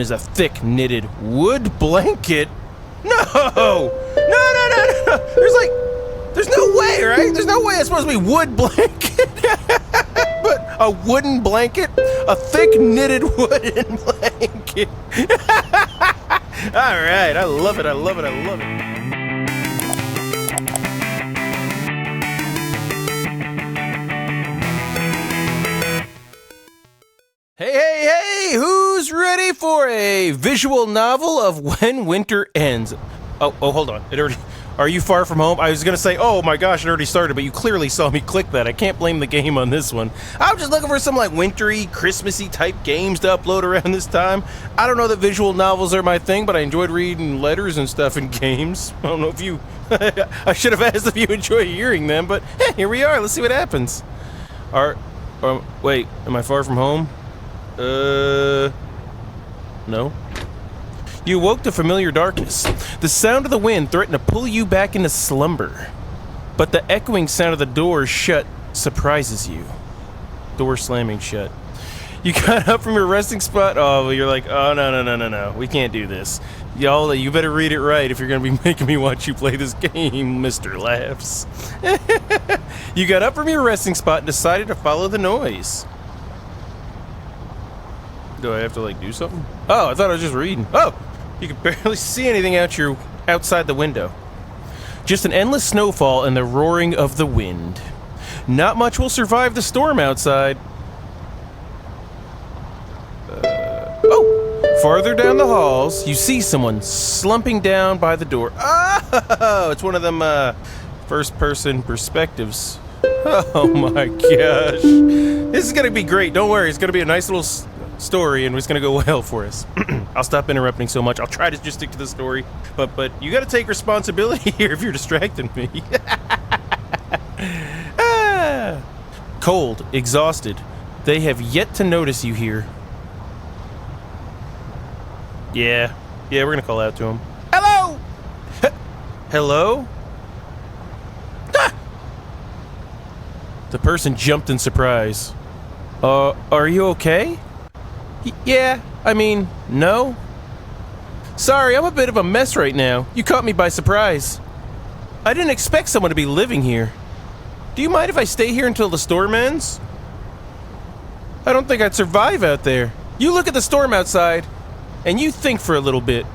is a thick knitted wood blanket. No! No! There's no way, right? There's no way it's supposed to be wood blanket. But a wooden blanket? A thick knitted wooden blanket. All right, I love it. Hey, who's ready for a visual novel of when winter ends? Oh, hold on. Are you far from home? I was going to say, oh my gosh, it already started, but you clearly saw me click that. I can't blame the game on this one. I'm just looking for some like wintry, Christmassy type games to upload around this time. I don't know that visual novels are my thing, but I enjoyed reading letters and stuff in games. I don't know if you... I should have asked if you enjoy hearing them, but here we are. Let's see what happens. Wait, am I far from home? No. You awoke to familiar darkness. The sound of the wind threatened to pull you back into slumber. But the echoing sound of the door shut surprises you. Door slamming shut. You got up from your resting spot. Oh, you're like, oh, no. We can't do this. Y'all, you better read it right if you're going to be making me watch you play this game, Mr. Laughs. You got up from your resting spot and decided to follow the noise. Do I have to, do something? Oh, I thought I was just reading. Oh! You can barely see anything outside the window. Just an endless snowfall and the roaring of the wind. Not much will survive the storm outside. Farther down the halls, you see someone slumping down by the door. Oh! It's one of them, first-person perspectives. Oh my gosh. This is gonna be great. Don't worry. It's gonna be a nice little story, and it's gonna go well for us. I'll stop interrupting so much. I'll try to just stick to the story, but you got to take responsibility here if you're distracting me. Cold, exhausted, they have yet to notice you here. Yeah, we're gonna call out to him. Hello. Hello. Ah! The person jumped in surprise. Are you okay? Yeah, I mean, no. Sorry, I'm a bit of a mess right now. You caught me by surprise. I didn't expect someone to be living here. Do you mind if I stay here until the storm ends? I don't think I'd survive out there. You look at the storm outside, and you think for a little bit.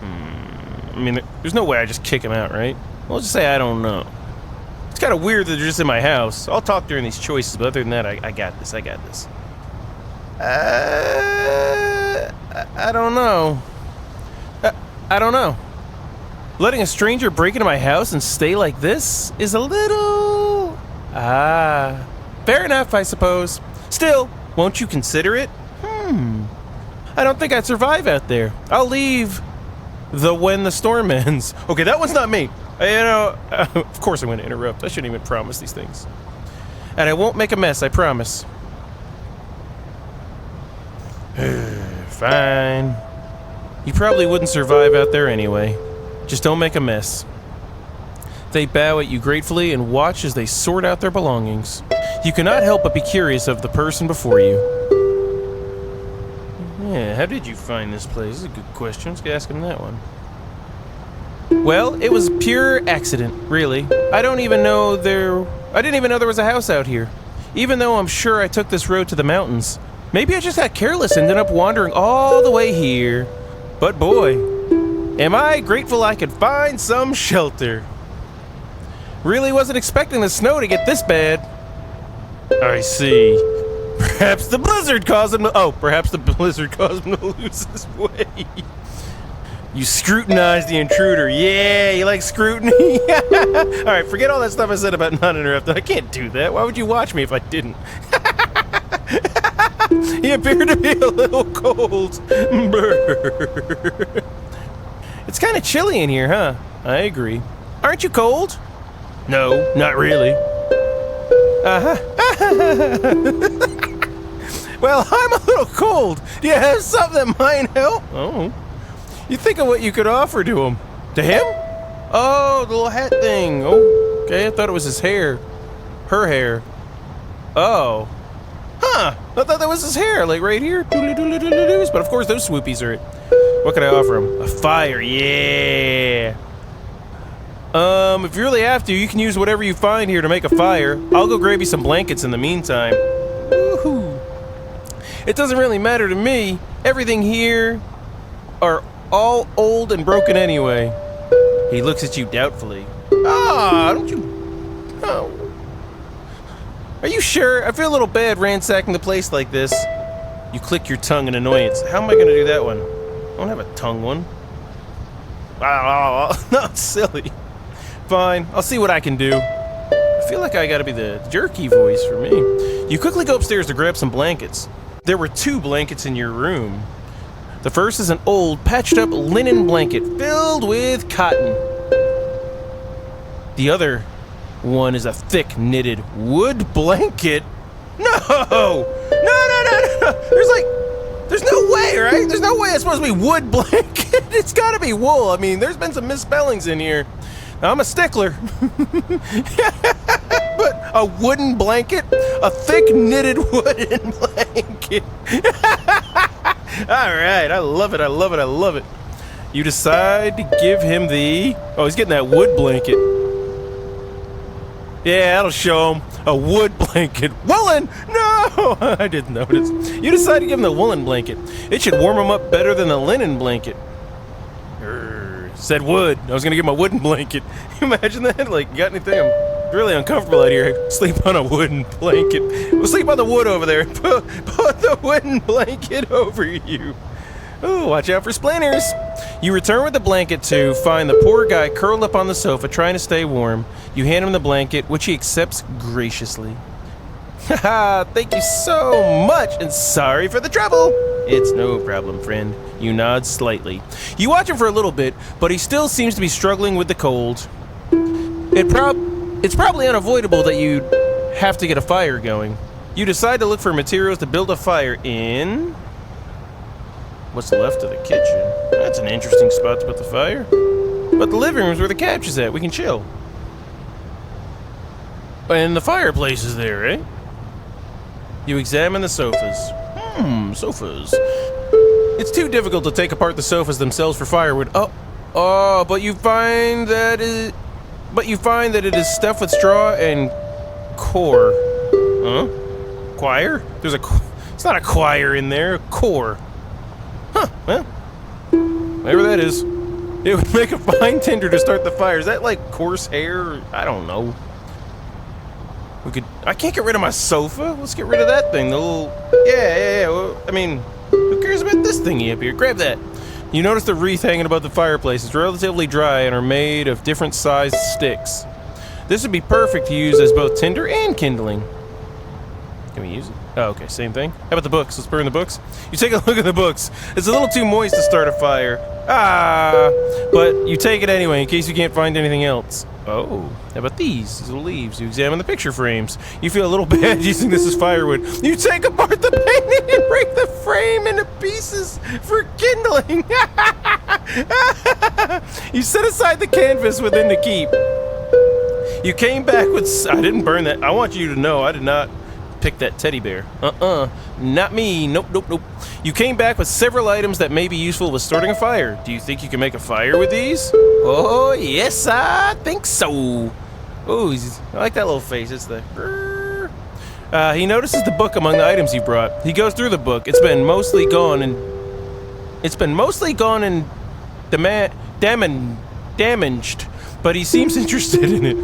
I mean, there's no way I just kick him out, right? I'll just say I don't know. It's kind of weird that they're just in my house. I'll talk during these choices, but other than that, I got this. I don't know. I don't know. Letting a stranger break into my house and stay like this is a little... fair enough, I suppose. Still, won't you consider it? I don't think I'd survive out there. I'll leave when the storm ends. Okay, that one's not me. Of course I'm going to interrupt. I shouldn't even promise these things. And I won't make a mess, I promise. Fine. You probably wouldn't survive out there anyway. Just don't make a mess. They bow at you gratefully and watch as they sort out their belongings. You cannot help but be curious of the person before you. Yeah, how did you find this place? This is a good question. Let's ask him that one. Well, it was pure accident, really. I didn't even know there was a house out here. Even though I'm sure I took this road to the mountains. Maybe I just got careless and ended up wandering all the way here. But boy, am I grateful I could find some shelter. Really wasn't expecting the snow to get this bad. I see. Perhaps the blizzard caused him to lose his way. You scrutinize the intruder. Yeah, you like scrutiny? Alright, forget all that stuff I said about not interrupting. I can't do that. Why would you watch me if I didn't? He appeared to be a little cold. It's kind of chilly in here, huh? I agree. Aren't you cold? No, not really. Well, I'm a little cold. Do you have something that might help? Oh. You think of what you could offer to him. To him? Oh, the little hat thing. Oh, okay, I thought it was his hair. Her hair. Oh. Huh, I thought that was his hair, like right here. But of course those swoopies are it. What can I offer him? A fire, yeah. If you really have to, you can use whatever you find here to make a fire. I'll go grab you some blankets in the meantime. Woohoo. It doesn't really matter to me. Everything here are all old and broken anyway. He looks at you doubtfully. Don't you... Oh. Are you sure? I feel a little bad ransacking the place like this. You click your tongue in annoyance. How am I gonna do that one? I don't have a tongue one. No, it's silly. Fine, I'll see what I can do. I feel like I gotta be the jerky voice for me. You quickly go upstairs to grab some blankets. There were 2 blankets in your room. The first is an old, patched up linen blanket filled with cotton. The other one is a thick, knitted wood blanket. No! There's no way, right? There's no way it's supposed to be wood blanket. It's gotta be wool. I mean, there's been some misspellings in here. I'm a stickler. But a wooden blanket? A thick knitted wooden blanket. Alright, I love it, I love it, I love it. You decide to give him the... Oh, he's getting that wood blanket. Yeah, that'll show him. A wood blanket. Woolen! No! I didn't notice. You decide to give him the woolen blanket. It should warm him up better than the linen blanket. Said wood. I was gonna give him a wooden blanket. Imagine that? Like, you got anything? I'm really uncomfortable out here. Sleep on a wooden blanket. We'll sleep on the wood over there. Put the wooden blanket over you. Oh, watch out for splinters. You return with the blanket to find the poor guy curled up on the sofa trying to stay warm. You hand him the blanket, which he accepts graciously. Haha, thank you so much, and sorry for the trouble. It's no problem, friend. You nod slightly. You watch him for a little bit, but he still seems to be struggling with the cold. It's probably unavoidable that you'd have to get a fire going. You decide to look for materials to build a fire in... what's left of the kitchen. That's an interesting spot to put the fire. But the living room's where the couch is at. We can chill. And the fireplace is there, eh? You examine the sofas. Sofas. It's too difficult to take apart the sofas themselves for firewood. But you find that it is stuffed with straw and core. Huh? Choir? It's not a choir in there. A core. Huh, well, whatever that is. It would make a fine tinder to start the fire. Is that like coarse hair? I don't know. I can't get rid of my sofa. Let's get rid of that thing. The little, yeah. Well, I mean, who cares about this thingy up here? Grab that. You notice the wreath hanging above the fireplace. It's relatively dry and are made of different sized sticks. This would be perfect to use as both tinder and kindling. Can we use it? Oh, okay, same thing. How about the books? Let's burn the books. You take a look at the books. It's a little too moist to start a fire. But you take it anyway in case you can't find anything else. Oh, how about these? These little leaves. You examine the picture frames. You feel a little bad using this as firewood. You take apart the painting and break the frame into pieces for kindling. You set aside the canvas within to keep. You came back with... I didn't burn that. I want you to know I did not pick that teddy bear. Not me. Nope. You came back with several items that may be useful with starting a fire. Do you think you can make a fire with these? Oh, yes, I think so. Oh, I like that little face. It's the... he notices the book among the items you brought. He goes through the book. It's been mostly gone and damaged, but he seems interested in it.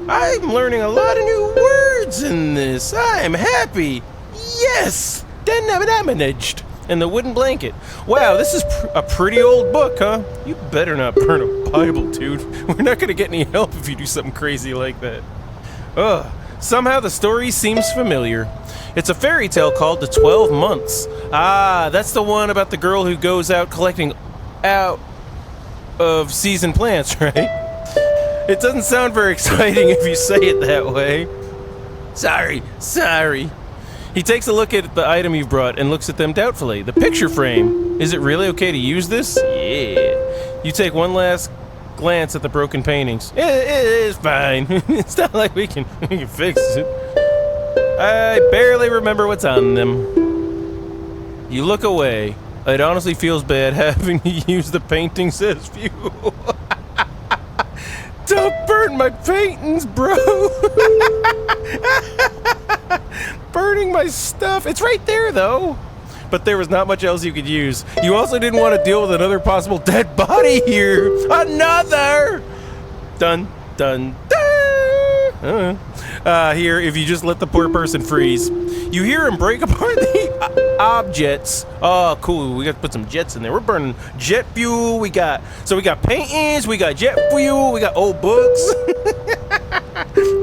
I'm learning a lot of new words in this. I'm happy. Yes! Damaged. And the wooden blanket. Wow, this is a pretty old book, huh? You better not burn a Bible, dude. We're not gonna get any help if you do something crazy like that. Somehow the story seems familiar. It's a fairy tale called The 12 Months. That's the one about the girl who goes out collecting out of season plants, right? It doesn't sound very exciting if you say it that way. Sorry. He takes a look at the item you've brought and looks at them doubtfully. The picture frame. Is it really okay to use this? Yeah. You take one last glance at the broken paintings. It is fine. It's not like we can fix it. I barely remember what's on them. You look away. It honestly feels bad having to use the paintings as fuel. Don't burn my paintings, bro. Burning my stuff. It's right there, though. But there was not much else you could use. You also didn't want to deal with another possible dead body here. Another! Dun, dun, dun! Here, if you just let the poor person freeze. You hear him break apart the objects. Oh, cool. We got to put some jets in there. We're burning jet fuel. We got paintings. We got jet fuel. We got old books.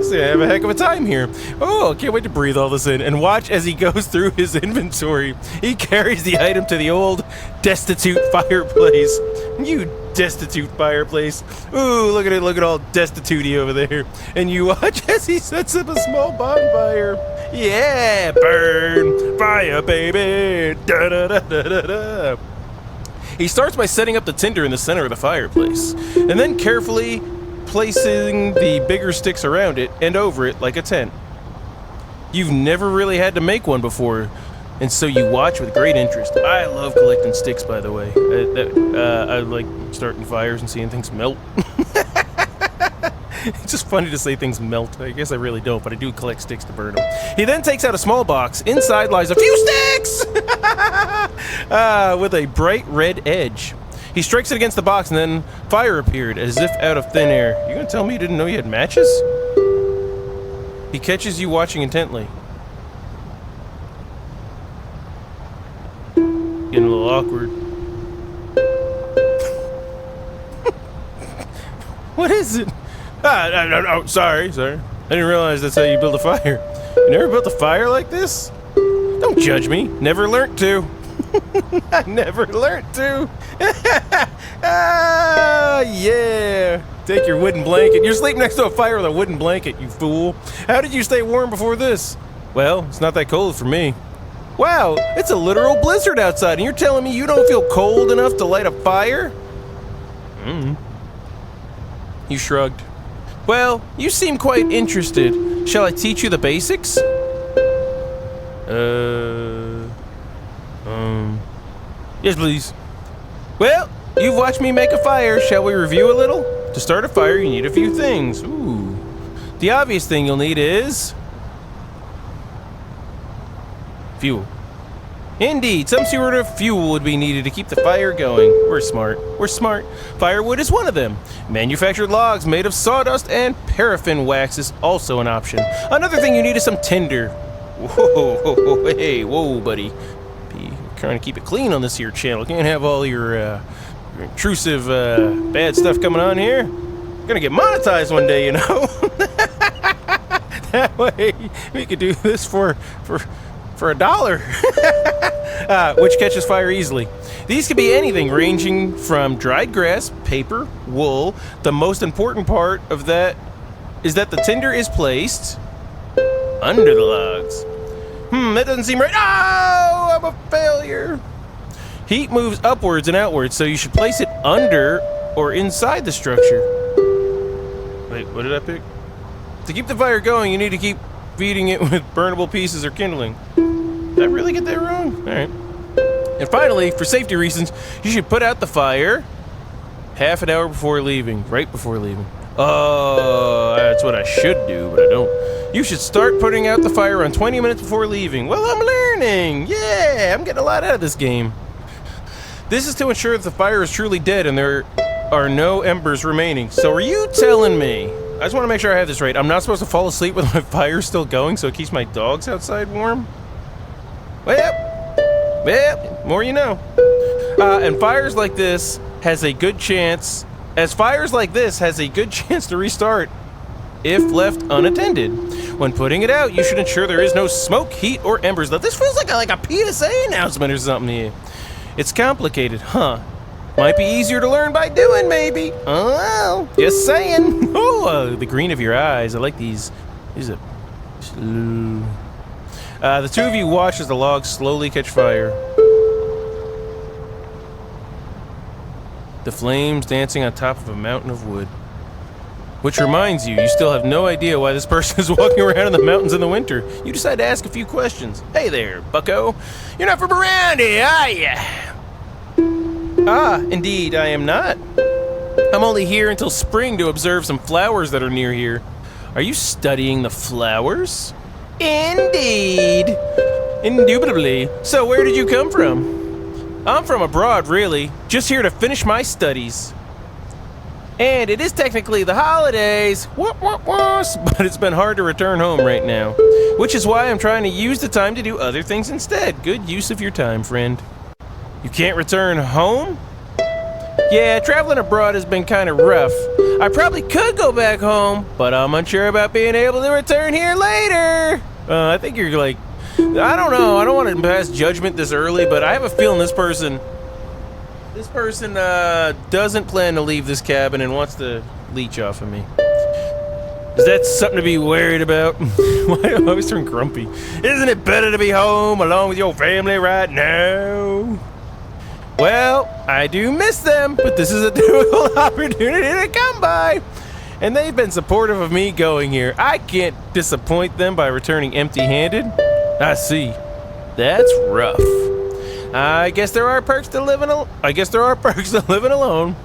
So I have a heck of a time here. Oh, can't wait to breathe all this in and watch as he goes through his inventory. He carries the item to the old destitute fireplace. You destitute fireplace. Ooh, look at it. Look at all destitute-y over there. And you watch as he sets up a small bonfire. Yeah, burn fire, baby. Da, da, da, da, da, da. He starts by setting up the tinder in the center of the fireplace, and then carefully placing the bigger sticks around it and over it like a tent. You've never really had to make one before, and so you watch with great interest. I love collecting sticks, by the way. I like starting fires and seeing things melt. It's just funny to say things melt. I guess I really don't, but I do collect sticks to burn them. He then takes out a small box. Inside lies a few sticks! With a bright red edge. He strikes it against the box, and then fire appeared, as if out of thin air. You gonna tell me you didn't know you had matches? He catches you watching intently. Getting a little awkward. What is it? No, sorry. I didn't realize that's how you build a fire. You never built a fire like this? Don't judge me. Never learnt to. I never learnt to. Yeah. Take your wooden blanket. You're sleeping next to a fire with a wooden blanket, you fool. How did you stay warm before this? Well, it's not that cold for me. Wow, it's a literal blizzard outside, and you're telling me you don't feel cold enough to light a fire? You shrugged. Well, you seem quite interested. Shall I teach you the basics? Yes, please. Well, you've watched me make a fire. Shall we review a little? To start a fire, you need a few things. Ooh. The obvious thing you'll need is fuel. Indeed, some sort of fuel would be needed to keep the fire going. We're smart. Firewood is one of them. Manufactured logs made of sawdust and paraffin wax is also an option. Another thing you need is some tinder. Whoa, hey, whoa, buddy. Be trying to keep it clean on this here channel. Can't have all your intrusive bad stuff coming on here. Gonna get monetized one day, you know. That way we could do this for $1, which catches fire easily. These could be anything ranging from dried grass, paper, wool. The most important part of that is that the tinder is placed under the logs. That doesn't seem right. Oh, I'm a failure. Heat moves upwards and outwards, so you should place it under or inside the structure. Wait, what did I pick? To keep the fire going, you need to keep feeding it with burnable pieces or kindling. Did I really get that wrong? Alright. And finally, for safety reasons, you should put out the fire half an hour before leaving. Right before leaving. Oh, that's what I should do, but I don't. You should start putting out the fire around 20 minutes before leaving. Well, I'm learning. Yeah, I'm getting a lot out of this game. This is to ensure that the fire is truly dead and there are no embers remaining. So are you telling me? I just want to make sure I have this right. I'm not supposed to fall asleep with my fire still going so it keeps my dogs outside warm? Well, more you know. And fires like this has a good chance to restart if left unattended. When putting it out, you should ensure there is no smoke, heat, or embers left. This feels like a PSA announcement or something here. It's complicated, huh? Might be easier to learn by doing, maybe. Oh, just saying. Oh, the green of your eyes. I like these. These are slow. The two of you watch as the logs slowly catch fire. The flames dancing on top of a mountain of wood. Which reminds you, you still have no idea why this person is walking around in the mountains in the winter. You decide to ask a few questions. Hey there, bucko. You're not from around here, are ya? Ah, indeed, I am not. I'm only here until spring to observe some flowers that are near here. Are you studying the flowers? Indeed. Indubitably. So where did you come from? I'm from abroad, really. Just here to finish my studies. And it is technically the holidays, but it's been hard to return home right now. Which is why I'm trying to use the time to do other things instead. Good use of your time, friend. You can't return home? Yeah, traveling abroad has been kind of rough. I probably could go back home, but I'm unsure about being able to return here later. I think you're like, I don't know, I don't want to pass judgment this early, but I have a feeling this person doesn't plan to leave this cabin and wants to leech off of me. Is that something to be worried about? Why do I always turn grumpy? Isn't it better to be home along with your family right now? Well, I do miss them, but this is a difficult opportunity to come by. And they've been supportive of me going here. I can't disappoint them by returning empty-handed. I see. That's rough. I guess there are perks to living alone.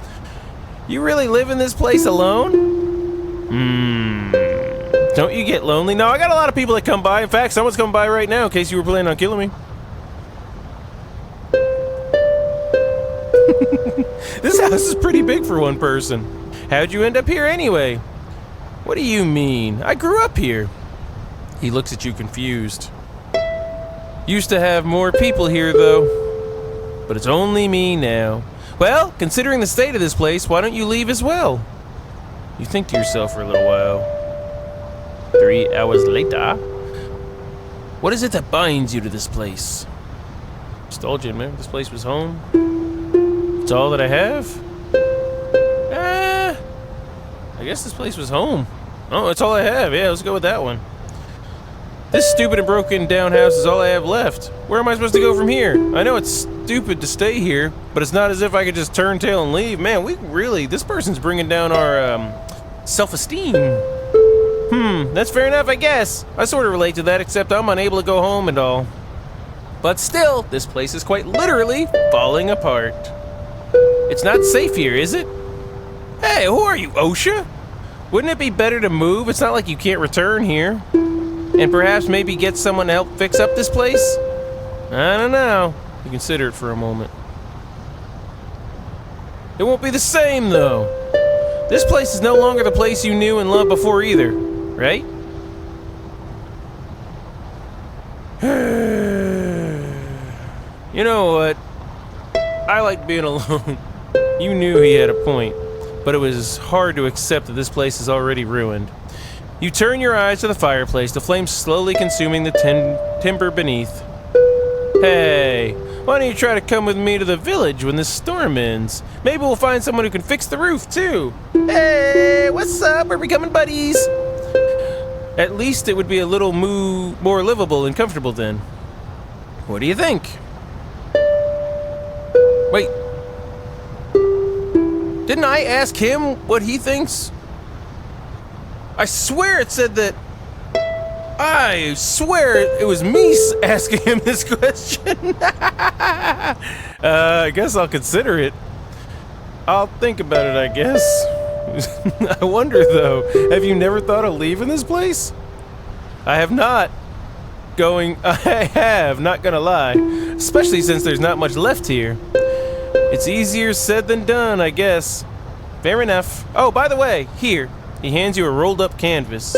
You really live in this place alone? Don't you get lonely? No, I got a lot of people that come by. In fact, someone's coming by right now in case you were planning on killing me. This house is pretty big for one person. How'd you end up here anyway? What do you mean? I grew up here. He looks at you confused. Used to have more people here though, but it's only me now. Well, considering the state of this place, why don't you leave as well? You think to yourself for a little while. 3 hours later. What is it that binds you to this place? Just told you, man, this place was home. It's all that I have? I guess this place was home. Oh, that's all I have. Yeah, let's go with that one. This stupid and broken down house is all I have left. Where am I supposed to go from here? I know it's stupid to stay here, but it's not as if I could just turn tail and leave. Man, this person's bringing down our, self-esteem. That's fair enough, I guess. I sort of relate to that, except I'm unable to go home and all. But still, this place is quite literally falling apart. It's not safe here, is it? Hey, who are you, OSHA? Wouldn't it be better to move? It's not like you can't return here. And perhaps maybe get someone to help fix up this place? I don't know. You consider it for a moment. It won't be the same, though. This place is no longer the place you knew and loved before either, right? You know what? I like being alone. You knew he had a point, but it was hard to accept that this place is already ruined. You turn your eyes to the fireplace, the flames slowly consuming the timber beneath. Hey, why don't you try to come with me to the village when this storm ends? Maybe we'll find someone who can fix the roof, too. Hey, what's up? We're becoming buddies. At least it would be a little more livable and comfortable then. What do you think? Wait. Didn't I ask him what he thinks? I swear it said that. I swear it was me asking him this question. I guess I'll consider it. I'll think about it, I guess. I wonder, though, have you never thought of leaving this place? I have not. I have, not gonna lie. Especially since there's not much left here. It's easier said than done, I guess. Fair enough. Oh, by the way, here. He hands you a rolled up canvas.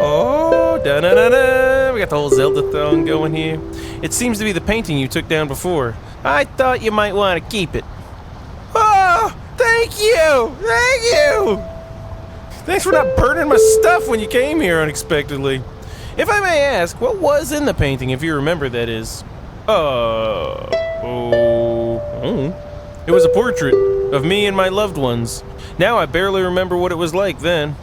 Oh, da-na-na-na. We got the whole Zelda thing going here. It seems to be the painting you took down before. I thought you might want to keep it. Oh, thank you! Thank you! Thanks for not burning my stuff when you came here unexpectedly. If I may ask, what was in the painting, if you remember, that is? It was a portrait of me and my loved ones. Now I barely remember what it was like then.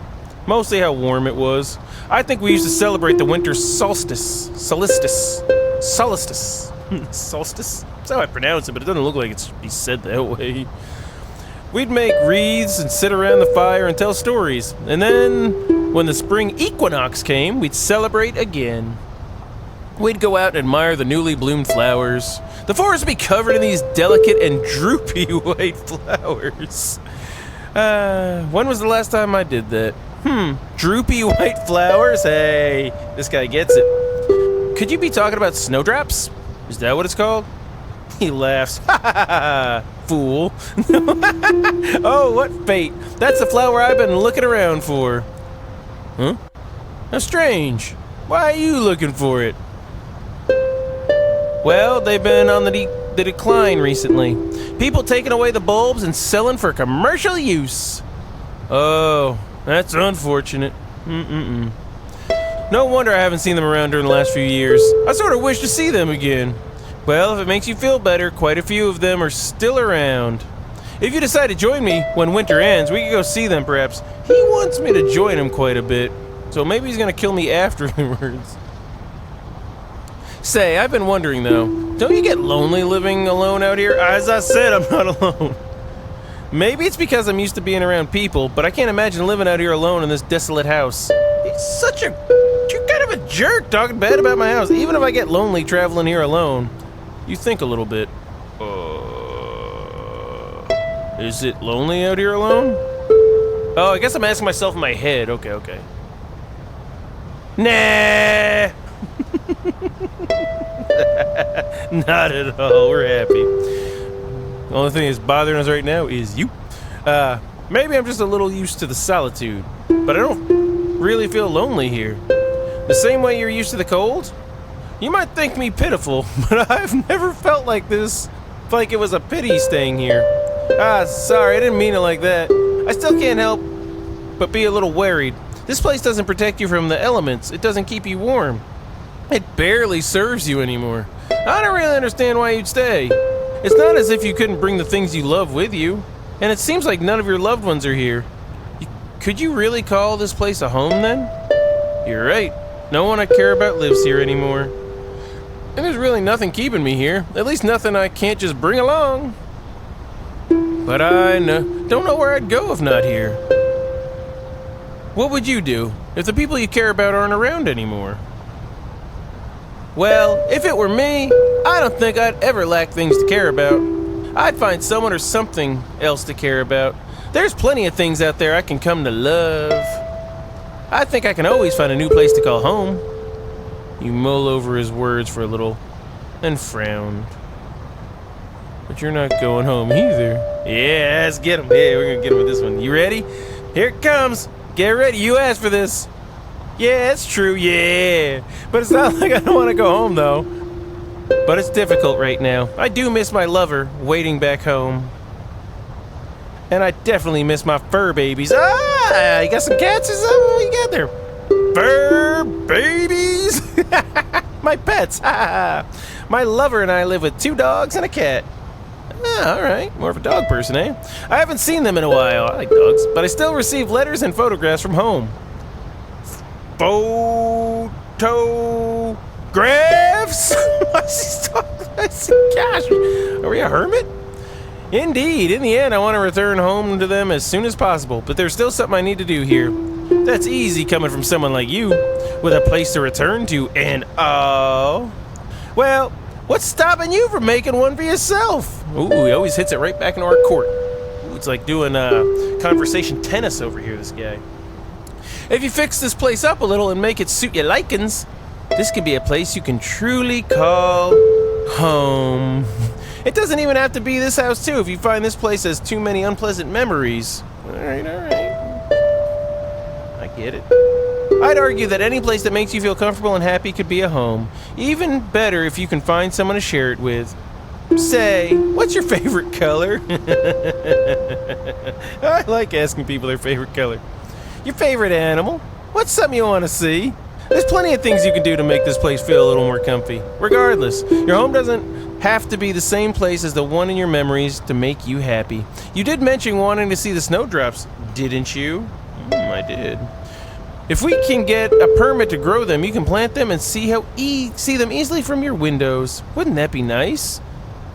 Mostly how warm it was. I think we used to celebrate the winter solstice. Solstice. That's how I pronounce it, but it doesn't look like it's be said that way. We'd make wreaths and sit around the fire and tell stories. And then, when the spring equinox came, we'd celebrate again. We'd go out and admire the newly bloomed flowers. The forest would be covered in these delicate and droopy white flowers. When was the last time I did that? Droopy white flowers? Hey, this guy gets it. Could you be talking about snowdrops? Is that what it's called? He laughs. Ha ha ha, fool. Oh, what fate. That's the flower I've been looking around for. Huh? How strange. Why are you looking for it? Well, they've been on the decline recently. People taking away the bulbs and selling for commercial use. Oh, that's unfortunate. No wonder I haven't seen them around during the last few years. I sort of wish to see them again. Well, if it makes you feel better, quite a few of them are still around. If you decide to join me when winter ends, we can go see them perhaps. He wants me to join him quite a bit, so maybe he's gonna kill me afterwards. Say, I've been wondering though, don't you get lonely living alone out here? As I said, I'm not alone. Maybe it's because I'm used to being around people, but I can't imagine living out here alone in this desolate house. You're kind of a jerk talking bad about my house. Even if I get lonely traveling here alone. You think a little bit. Is it lonely out here alone? Oh, I guess I'm asking myself in my head. Okay. Nah. Not at all. We're happy. The only thing that's bothering us right now is you. Maybe I'm just a little used to the solitude, but I don't really feel lonely here. The same way you're used to the cold? You might think me pitiful, but I've never felt like this. Like it was a pity staying here. Sorry, I didn't mean it like that. I still can't help but be a little worried. This place doesn't protect you from the elements. It doesn't keep you warm. It barely serves you anymore. I don't really understand why you'd stay. It's not as if you couldn't bring the things you love with you. And it seems like none of your loved ones are here. Could you really call this place a home then? You're right. No one I care about lives here anymore. And there's really nothing keeping me here. At least nothing I can't just bring along. But I don't know where I'd go if not here. What would you do if the people you care about aren't around anymore? Well, if it were me, I don't think I'd ever lack things to care about. I'd find someone or something else to care about. There's plenty of things out there I can come to love. I think I can always find a new place to call home. You mull over his words for a little, and frowned. But you're not going home either. Yeah, let's get him. Yeah, we're gonna get him with this one. You ready? Here it comes. Get ready, you asked for this. Yeah, it's true, yeah. But it's not like I don't want to go home, though. But it's difficult right now. I do miss my lover waiting back home. And I definitely miss my fur babies. You got some cats or something? What you got there? Fur babies? My pets. My lover and I live with 2 dogs and a cat. All right. More of a dog person, eh? I haven't seen them in a while. I like dogs. But I still receive letters and photographs from home. Photographs? Gosh, are we a hermit? Indeed. In the end, I want to return home to them as soon as possible. But there's still something I need to do here. That's easy coming from someone like you, with a place to return to and all. Well, what's stopping you from making one for yourself? Ooh, he always hits it right back into our court. Ooh, it's like doing conversation tennis over here, this guy. If you fix this place up a little and make it suit your likings, this could be a place you can truly call home. It doesn't even have to be this house, too, if you find this place has too many unpleasant memories. All right. I get it. I'd argue that any place that makes you feel comfortable and happy could be a home. Even better if you can find someone to share it with. Say, what's your favorite color? I like asking people their favorite color. Your favorite animal? What's something you want to see? There's plenty of things you can do to make this place feel a little more comfy. Regardless, your home doesn't have to be the same place as the one in your memories to make you happy. You did mention wanting to see the snowdrops, didn't you? I did. If we can get a permit to grow them, you can plant them and see them easily from your windows. Wouldn't that be nice?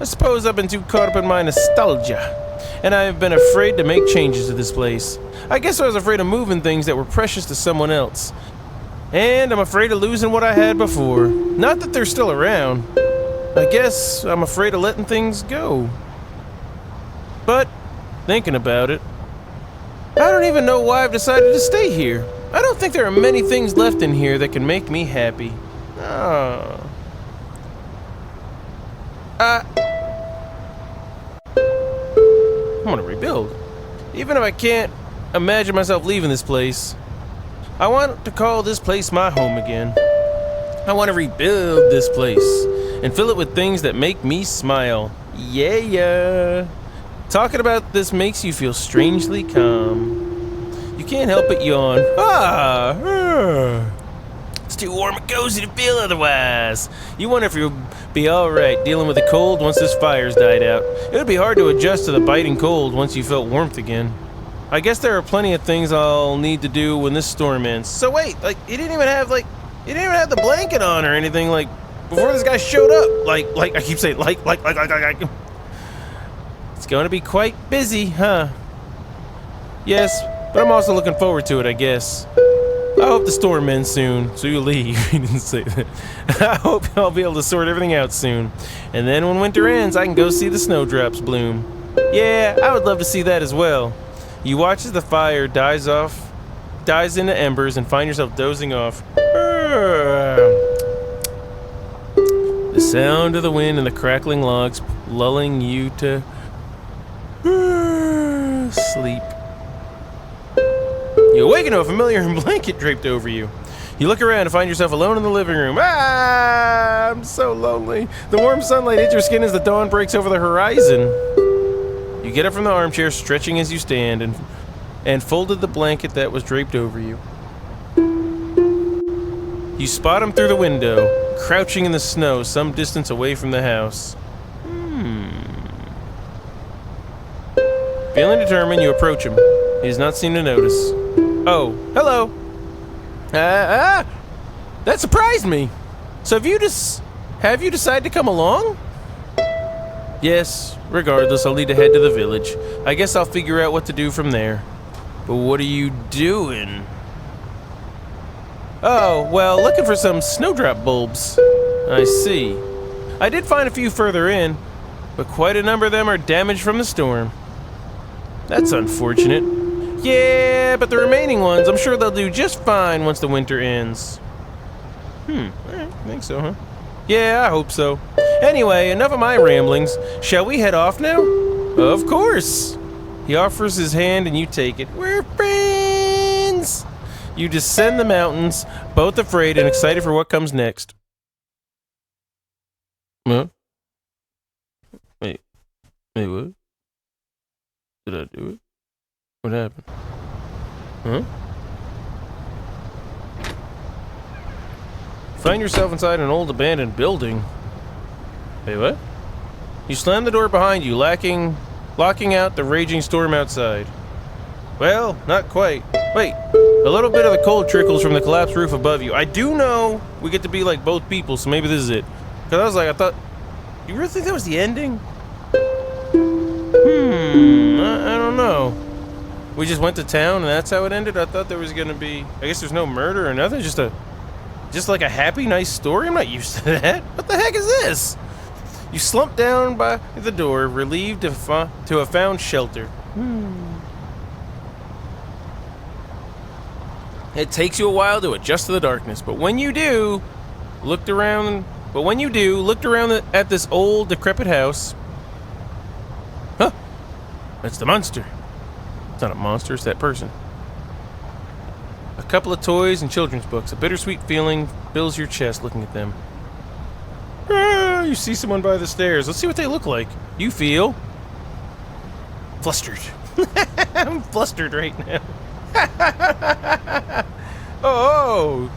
I suppose I've been too caught up in my nostalgia. and I have been afraid to make changes to this place. I guess I was afraid of moving things that were precious to someone else. And I'm afraid of losing what I had before. Not that they're still around. I guess I'm afraid of letting things go. But, thinking about it, I don't even know why I've decided to stay here. I don't think there are many things left in here that can make me happy. Oh. I want to rebuild. Even if I can't imagine myself leaving this place, I want to call this place my home again. I want to rebuild this place and fill it with things that make me smile. Yeah. Talking about this makes you feel strangely calm. You can't help but yawn. It's too warm and cozy to feel otherwise. You wonder if you'll be alright dealing with the cold once this fire's died out. It would be hard to adjust to the biting cold once you felt warmth again. I guess there are plenty of things I'll need to do when this storm ends. So wait, you didn't even have the blanket on or anything, before this guy showed up. I keep saying, It's going to be quite busy, huh? Yes, but I'm also looking forward to it, I guess. I hope the storm ends soon, so you leave. He didn't say that. I hope I'll be able to sort everything out soon. And then when winter ends, I can go see the snowdrops bloom. Yeah, I would love to see that as well. You watch as the fire dies into embers, and find yourself dozing off. The sound of the wind and the crackling logs lulling you to sleep. You awaken to a familiar blanket draped over you. You look around and find yourself alone in the living room. I'm so lonely. The warm sunlight hits your skin as the dawn breaks over the horizon. You get up from the armchair, stretching as you stand, and folded the blanket that was draped over you. You spot him through the window, crouching in the snow some distance away from the house. Feeling determined, you approach him. He does not seem to notice. Oh, hello. That surprised me. So have you decided to come along? Yes, regardless, I'll need to head to the village. I guess I'll figure out what to do from there. But what are you doing? Oh, well, looking for some snowdrop bulbs. I see. I did find a few further in, but quite a number of them are damaged from the storm. That's unfortunate. Yeah, but the remaining ones, I'm sure they'll do just fine once the winter ends. Alright, I think so, huh? Yeah, I hope so. Anyway, enough of my ramblings. Shall we head off now? Of course. He offers his hand and you take it. We're friends! You descend the mountains, both afraid and excited for what comes next. Huh? Wait, what? Did I do it? What happened? Huh? Find yourself inside an old abandoned building. Wait, what? You slam the door behind you, locking out the raging storm outside. Well, not quite. Wait, a little bit of the cold trickles from the collapsed roof above you. I do know we get to be like both people, so maybe this is it. Because I thought, you really think that was the ending? I don't know. We just went to town and that's how it ended? I thought there was gonna be, I guess there's no murder or nothing, just like a happy, nice story? I'm not used to that. What the heck is this? You slump down by the door, relieved to have found shelter. It takes you a while to adjust to the darkness, but when you do, looked around at this old, decrepit house. Huh? That's the monster. It's not a monster, it's that person. A couple of toys and children's books. A bittersweet feeling fills your chest looking at them. You see someone by the stairs. Let's see what they look like. You feel flustered. I'm flustered right now. Oh,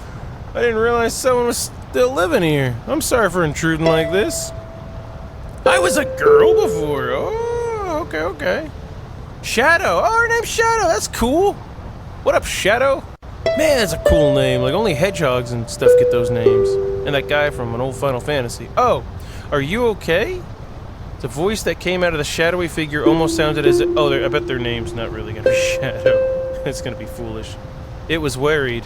I didn't realize someone was still living here. I'm sorry for intruding like this. I was a girl before. Oh, okay. Shadow. Oh, her name's Shadow. That's cool. What up, Shadow? Man, that's a cool name. Like, only hedgehogs and stuff get those names. And that guy from an old Final Fantasy. Oh, are you okay? The voice that came out of the shadowy figure almost sounded as if... Oh, I bet their name's not really going to be Shadow. It's going to be foolish. It was worried.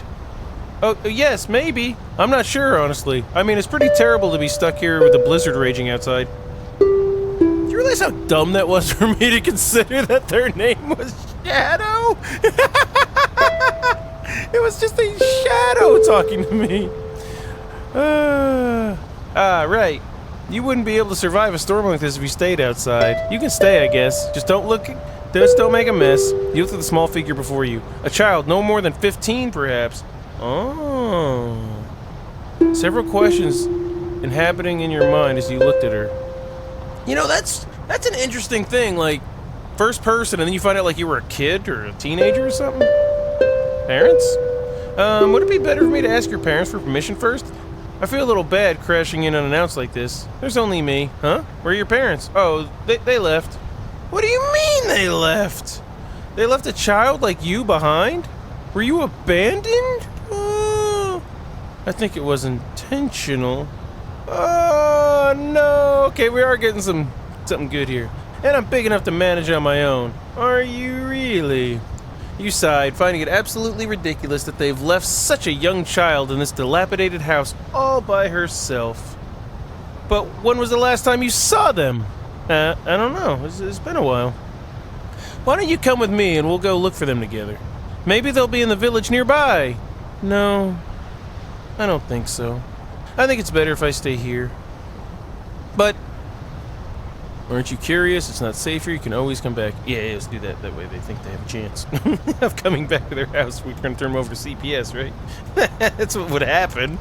Oh, yes, maybe. I'm not sure, honestly. I mean, it's pretty terrible to be stuck here with the blizzard raging outside. Do you realize how dumb that was for me to consider that their name was Shadow? It was just a shadow talking to me. Right. You wouldn't be able to survive a storm like this if you stayed outside. You can stay, I guess. Just don't make a mess. You looked at the small figure before you. A child, no more than 15, perhaps. Oh. Several questions inhabiting in your mind as you looked at her. You know, that's an interesting thing. Like, first person, and then you find out like you were a kid or a teenager or something. Parents? Would it be better for me to ask your parents for permission first? I feel a little bad crashing in unannounced like this. There's only me. Huh? Where are your parents? Oh, they left. What do you mean they left? They left a child like you behind? Were you abandoned? Oh, I think it was intentional. Oh, no. Okay, we are getting something good here. And I'm big enough to manage on my own. Are you really? You sighed, finding it absolutely ridiculous that they've left such a young child in this dilapidated house all by herself. But when was the last time you saw them? I don't know. It's been a while. Why don't you come with me and we'll go look for them together? Maybe they'll be in the village nearby. No, I don't think so. I think it's better if I stay here. But aren't you curious? It's not safe here. You can always come back. Yeah, let's do that. That way they think they have a chance of coming back to their house. We're going to turn them over to CPS, right? That's what would happen.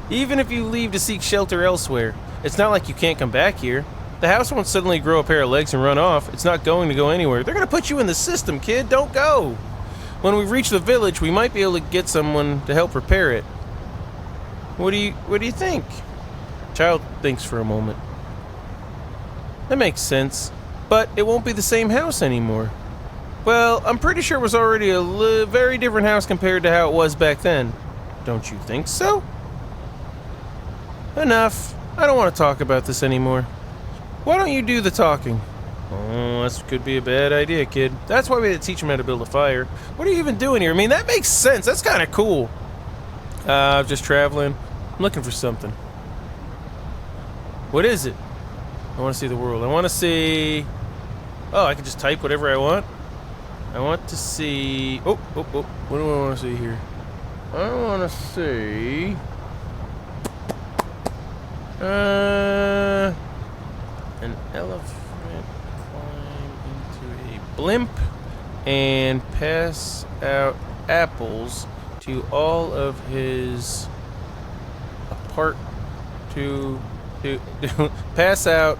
Even if you leave to seek shelter elsewhere, it's not like you can't come back here. The house won't suddenly grow a pair of legs and run off. It's not going to go anywhere. They're going to put you in the system, kid. Don't go. When we reach the village, we might be able to get someone to help repair it. What do you think? Child thinks for a moment. That makes sense, but it won't be the same house anymore. Well, I'm pretty sure it was already a very different house compared to how it was back then. Don't you think so? Enough. I don't want to talk about this anymore. Why don't you do the talking? Oh, this could be a bad idea, kid. That's why we had to teach him how to build a fire. What are you even doing here? I mean, that makes sense. That's kind of cool. I'm just traveling. I'm looking for something. What is it? I want to see the world. I want to see... Oh, I can just type whatever I want. I want to see... Oh. What do I want to see here? I want to see... An elephant climb into a blimp and pass out apples to all of his to pass out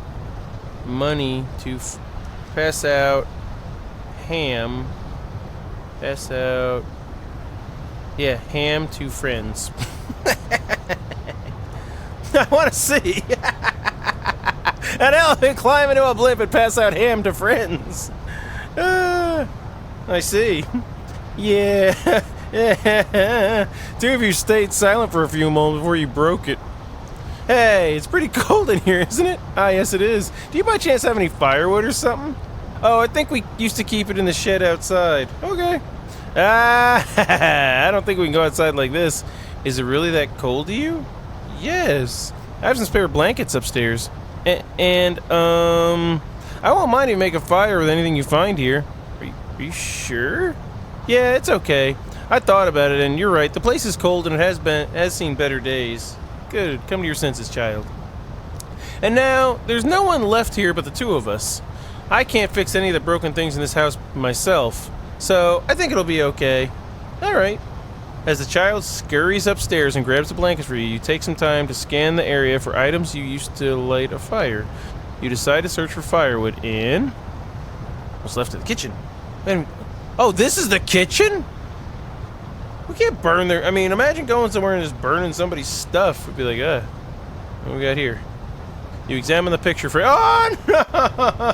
money to pass out ham to friends. I want to see an elephant climb into a blimp and pass out ham to friends. I see. Yeah. Two of you stayed silent for a few moments before you broke it. Hey, it's pretty cold in here, isn't it? Ah, yes it is. Do you by chance have any firewood or something? Oh, I think we used to keep it in the shed outside. Okay. I don't think we can go outside like this. Is it really that cold to you? Yes. I have some spare blankets upstairs. And I won't mind if you make a fire with anything you find here. Are you sure? Yeah, it's okay. I thought about it, and you're right. The place is cold, and it has seen better days. Good. Come to your senses, child. And now, there's no one left here but the two of us. I can't fix any of the broken things in this house myself, so I think it'll be okay. Alright. As the child scurries upstairs and grabs the blankets for you, you take some time to scan the area for items you used to light a fire. You decide to search for firewood in... what's left of the kitchen? And, oh, this is the kitchen? We can't burn there. I mean, imagine going somewhere and just burning somebody's stuff. We'd be like, what do we got here? You examine the picture frame. Oh, no!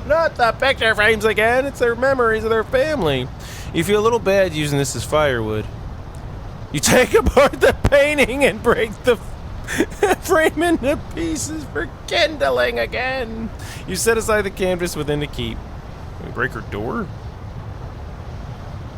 Not the picture frames again. It's their memories of their family. You feel a little bad using this as firewood. You take apart the painting and break the Frame into pieces for kindling again. You set aside the canvas within the keep. Can we break her door?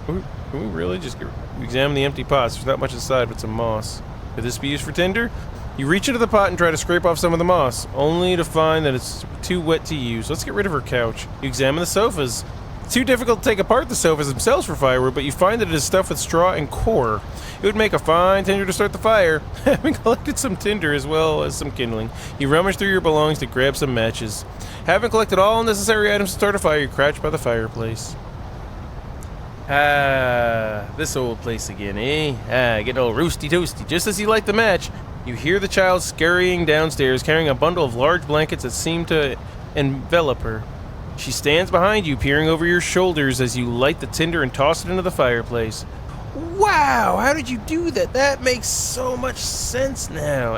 Can we really just examine the empty pots? There's not much inside but some moss. Could this be used for tinder? You reach into the pot and try to scrape off some of the moss, only to find that it's too wet to use. Let's get rid of her couch. You examine the sofas. It's too difficult to take apart the sofas themselves for firewood, but you find that it is stuffed with straw and core. It would make a fine tinder to start the fire. Having collected some tinder as well as some kindling, you rummage through your belongings to grab some matches. Having collected all necessary items to start a fire, you crouch by the fireplace. This old place again, eh? Getting all roosty toasty. Just as you light the match, you hear the child scurrying downstairs, carrying a bundle of large blankets that seem to envelop her. She stands behind you, peering over your shoulders as you light the tinder and toss it into the fireplace. Wow, how did you do that? That makes so much sense now.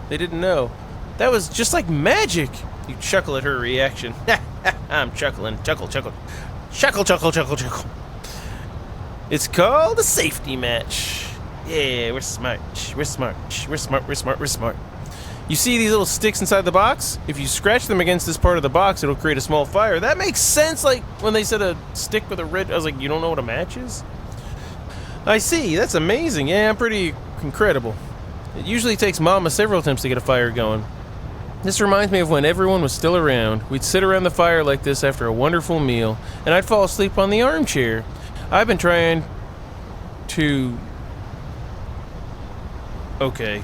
They didn't know. That was just like magic. You chuckle at her reaction. I'm chuckling. Chuckle, chuckle. Chuckle, chuckle, chuckle, chuckle. It's called a safety match. Yeah, we're smart. We're smart. We're smart. We're smart. We're smart. You see these little sticks inside the box? If you scratch them against this part of the box, it'll create a small fire. That makes sense, like when they said a stick with a red... I was like, you don't know what a match is? I see. That's amazing. Yeah, pretty incredible. It usually takes Mama several attempts to get a fire going. This reminds me of when everyone was still around. We'd sit around the fire like this after a wonderful meal, and I'd fall asleep on the armchair. I've been trying to... Okay.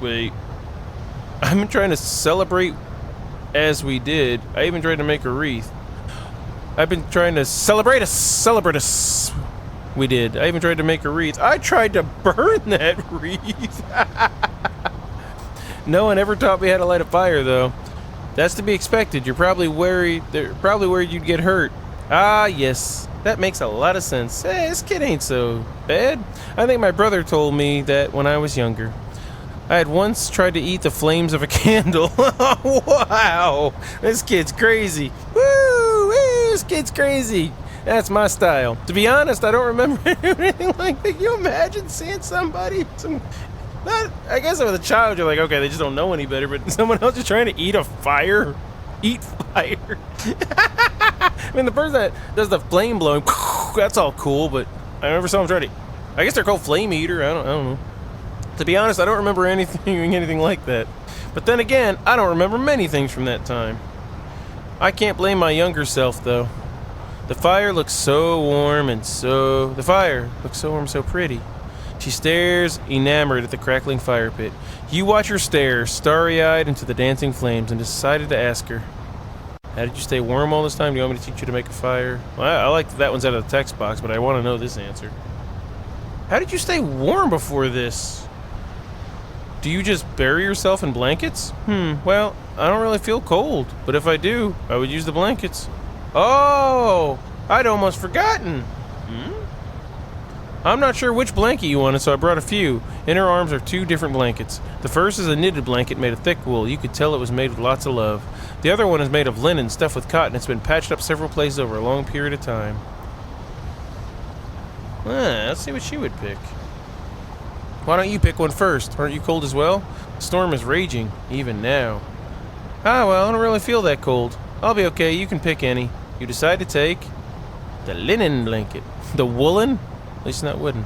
Wait. I've been trying to celebrate as we did. I even tried to make a wreath. I've been trying to celebrate us. We did. I even tried to make a wreath. I tried to burn that wreath. No one ever taught me how to light a fire, though. That's to be expected. You're probably worried. They're probably worried you'd get hurt. Ah, yes. That makes a lot of sense. Hey, this kid ain't so bad. I think my brother told me that when I was younger. I had once tried to eat the flames of a candle. Wow. This kid's crazy. Woo! This kid's crazy. That's my style. To be honest, I don't remember anything like that. Can you imagine seeing somebody? I guess with a child, you're like, okay, they just don't know any better, but someone else is trying to eat a fire? Eat fire. I mean, the person that does the flame blowing, that's all cool, but I remember someone trying to... I guess they're called flame eater. I don't know. To be honest, I don't remember anything like that. But then again, I don't remember many things from that time. I can't blame my younger self, though. The fire looks so warm and so pretty. She stares, enamored at the crackling fire pit. You watch her stare, starry-eyed, into the dancing flames, and decided to ask her, how did you stay warm all this time? Do you want me to teach you to make a fire? Well, I like that one's out of the text box, but I want to know this answer. How did you stay warm before this? Do you just bury yourself in blankets? Well, I don't really feel cold, but if I do, I would use the blankets. Oh, I'd almost forgotten. I'm not sure which blanket you wanted, so I brought a few. In her arms are two different blankets. The first is a knitted blanket made of thick wool. You could tell it was made with lots of love. The other one is made of linen stuffed with cotton. It's been patched up several places over a long period of time. Let's see what she would pick. Why don't you pick one first? Aren't you cold as well? The storm is raging, even now. Well, I don't really feel that cold. I'll be okay, you can pick any. You decide to take the linen blanket. The woolen? At least not wooden.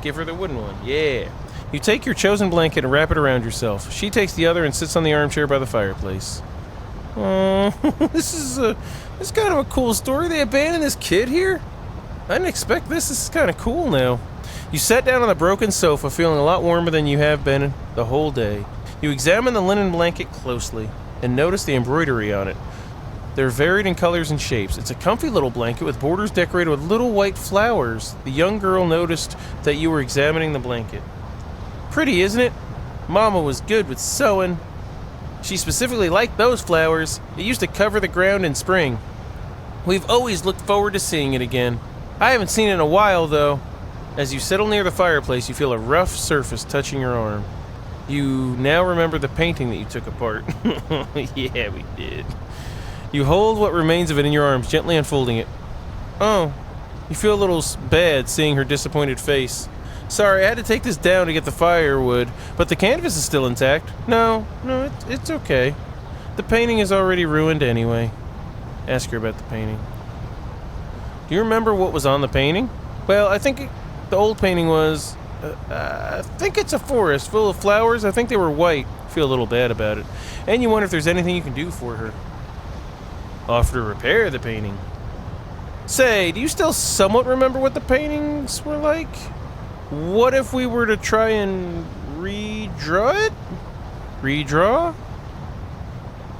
Give her the wooden one, yeah. You take your chosen blanket and wrap it around yourself. She takes the other and sits on the armchair by the fireplace. Oh, this is kind of a cool story. They abandoned this kid here? I didn't expect this. This is kind of cool now. You sat down on the broken sofa, feeling a lot warmer than you have been the whole day. You examine the linen blanket closely and notice the embroidery on it. They're varied in colors and shapes. It's a comfy little blanket with borders decorated with little white flowers. The young girl noticed that you were examining the blanket. Pretty, isn't it? Mama was good with sewing. She specifically liked those flowers. It used to cover the ground in spring. We've always looked forward to seeing it again. I haven't seen it in a while, though. As you settle near the fireplace, you feel a rough surface touching your arm. You now remember the painting that you took apart. Yeah, we did. You hold what remains of it in your arms, gently unfolding it. Oh, you feel a little bad seeing her disappointed face. Sorry, I had to take this down to get the firewood, but the canvas is still intact. No, it's okay. The painting is already ruined anyway. Ask her about the painting. Do you remember what was on the painting? Well, I think the old painting was... I think it's a forest full of flowers. I think they were white. Feel a little bad about it. And you wonder if there's anything you can do for her. Offer to repair the painting. Say, do you still somewhat remember what the paintings were like? What if we were to try and redraw it? Redraw?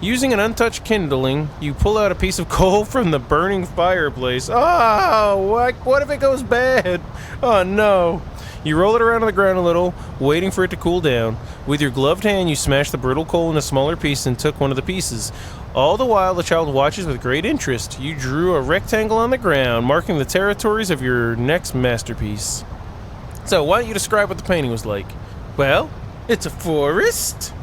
Using an untouched kindling, you pull out a piece of coal from the burning fireplace. Oh, what if it goes bad? Oh no. You roll it around on the ground a little, waiting for it to cool down. With your gloved hand, you smash the brittle coal into smaller pieces and took one of the pieces. All the while, the child watches with great interest. You drew a rectangle on the ground, marking the territories of your next masterpiece. So, why don't you describe what the painting was like? Well, it's a forest.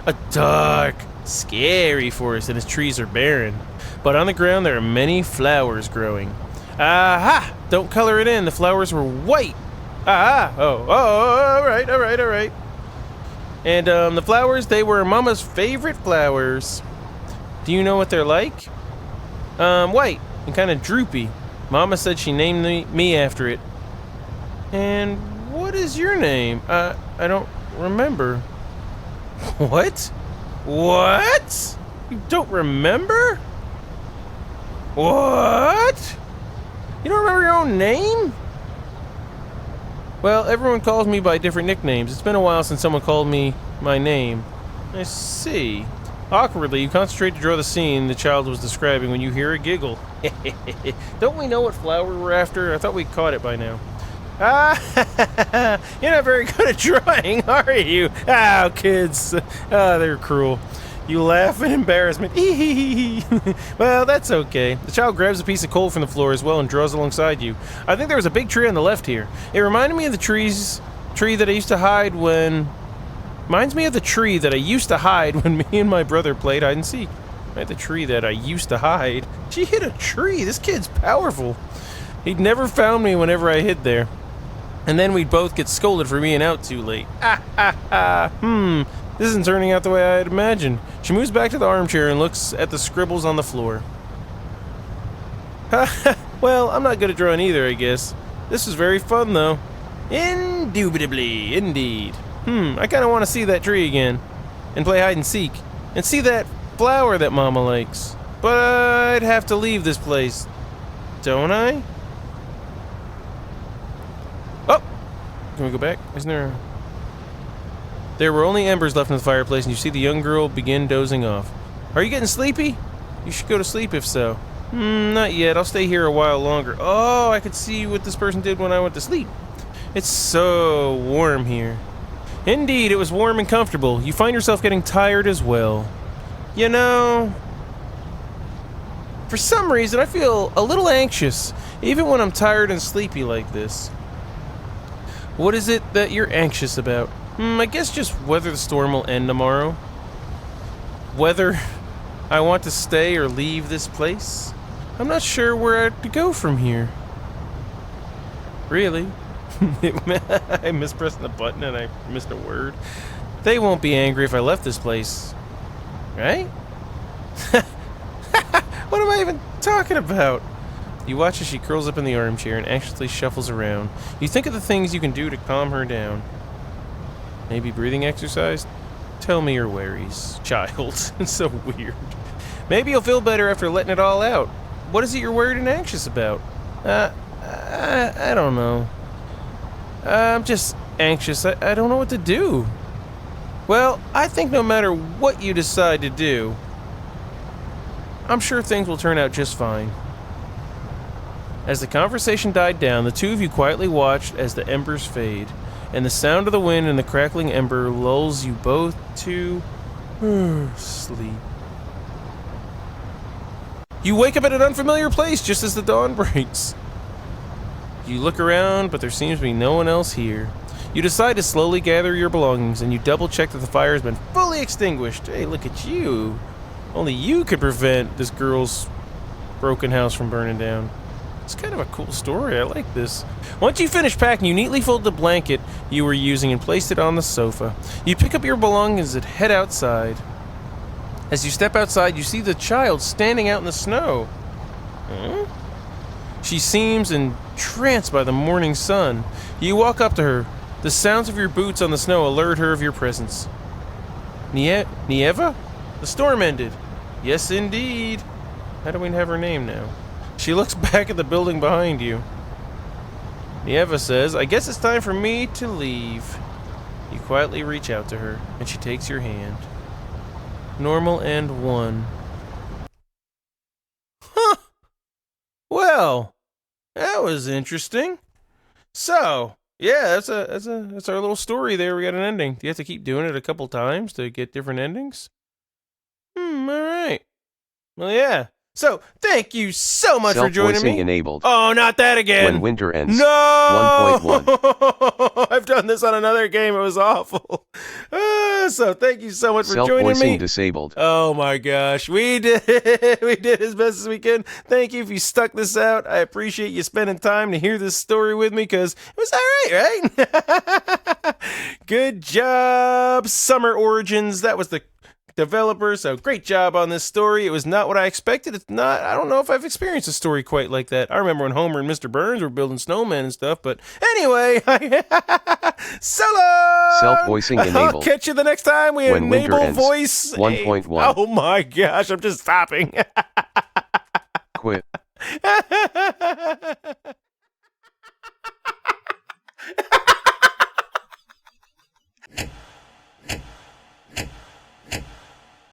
A dark, scary forest, and its trees are barren. But on the ground, there are many flowers growing. Aha! Don't color it in. The flowers were white. Ah! Oh, all right. And the flowers, they were Mama's favorite flowers. Do you know what they're like? White and kind of droopy. Mama said she named me after it. And what is your name? I don't remember. What? What? You don't remember? What? You don't remember your own name? Well, everyone calls me by different nicknames. It's been a while since someone called me my name. I see. Awkwardly, you concentrate to draw the scene the child was describing when you hear a giggle. Don't we know what flower we're after? I thought we caught it by now. Ah, you're not very good at drawing, are you? Oh, kids. They're cruel. You laugh in embarrassment. Well, that's okay. The child grabs a piece of coal from the floor as well and draws alongside you. I think there was a big tree on the left here. It reminded me of the tree that I used to hide when... Reminds me of the tree that I used to hide when me and my brother played hide and seek. Right, the tree that I used to hide. She hit a tree. This kid's powerful. He'd never found me whenever I hid there. And then we'd both get scolded for being out too late. This isn't turning out the way I had imagined. She moves back to the armchair and looks at the scribbles on the floor. Well, I'm not good at drawing either, I guess. This was very fun, though. Indubitably, indeed. I kind of want to see that tree again. And play hide and seek. And see that flower that Mama likes. But I'd have to leave this place. Don't I? Oh! Can we go back? Isn't there... There were only embers left in the fireplace, and you see the young girl begin dozing off. Are you getting sleepy? You should go to sleep if so. Not yet. I'll stay here a while longer. Oh, I could see what this person did when I went to sleep. It's so warm here. Indeed, it was warm and comfortable. You find yourself getting tired as well. You know, for some reason, I feel a little anxious, even when I'm tired and sleepy like this. What is it that you're anxious about? I guess just whether the storm will end tomorrow. Whether I want to stay or leave this place. I'm not sure where to go from here. Really? I mispressed the button and I missed a word. They won't be angry if I left this place. Right? What am I even talking about? You watch as she curls up in the armchair and anxiously shuffles around. You think of the things you can do to calm her down. Maybe breathing exercise? Tell me your worries, child. It's so weird. Maybe you'll feel better after letting it all out. What is it you're worried and anxious about? I don't know. I'm just anxious. I don't know what to do. Well, I think no matter what you decide to do, I'm sure things will turn out just fine. As the conversation died down, the two of you quietly watched as the embers fade, and the sound of the wind and the crackling ember lulls you both to sleep. You wake up at an unfamiliar place just as the dawn breaks. You look around, but there seems to be no one else here. You decide to slowly gather your belongings, and you double-check that the fire has been fully extinguished. Hey, look at you. Only you could prevent this girl's broken house from burning down. It's kind of a cool story. I like this. Once you finish packing, you neatly fold the blanket you were using and placed it on the sofa. You pick up your belongings and head outside. As you step outside, you see the child standing out in the snow. Huh? She seems entranced by the morning sun. You walk up to her. The sounds of your boots on the snow alert her of your presence. Nieva? The storm ended. Yes, indeed. How do we have her name now? She looks back at the building behind you. Nieva says, I guess it's time for me to leave. You quietly reach out to her, and she takes your hand. Normal and 1. Huh. Well, that was interesting. So, yeah, that's our little story there. We got an ending. Do you have to keep doing it a couple times to get different endings? All right. Well, yeah. So, thank you so much for joining me. Self-voicing enabled. Oh, not that again. When winter ends. No! 1.1. I've done this on another game. It was awful. So, thank you so much for joining me. Self-voicing disabled. Oh my gosh. We did we did as best as we can. Thank you if you stuck this out. I appreciate you spending time to hear this story with me because it was all right? Good job, Summer Origins. That was the developer, so great job on this story. It was not what I expected. It's not, I don't know if I've experienced a story quite like that. I remember when Homer and Mr. Burns were building snowmen and stuff, but anyway, so long! Self-voicing enabled. I'll catch you the next time we When winter enable ends. voice. 1.1. Oh my gosh, I'm just stopping. Quit.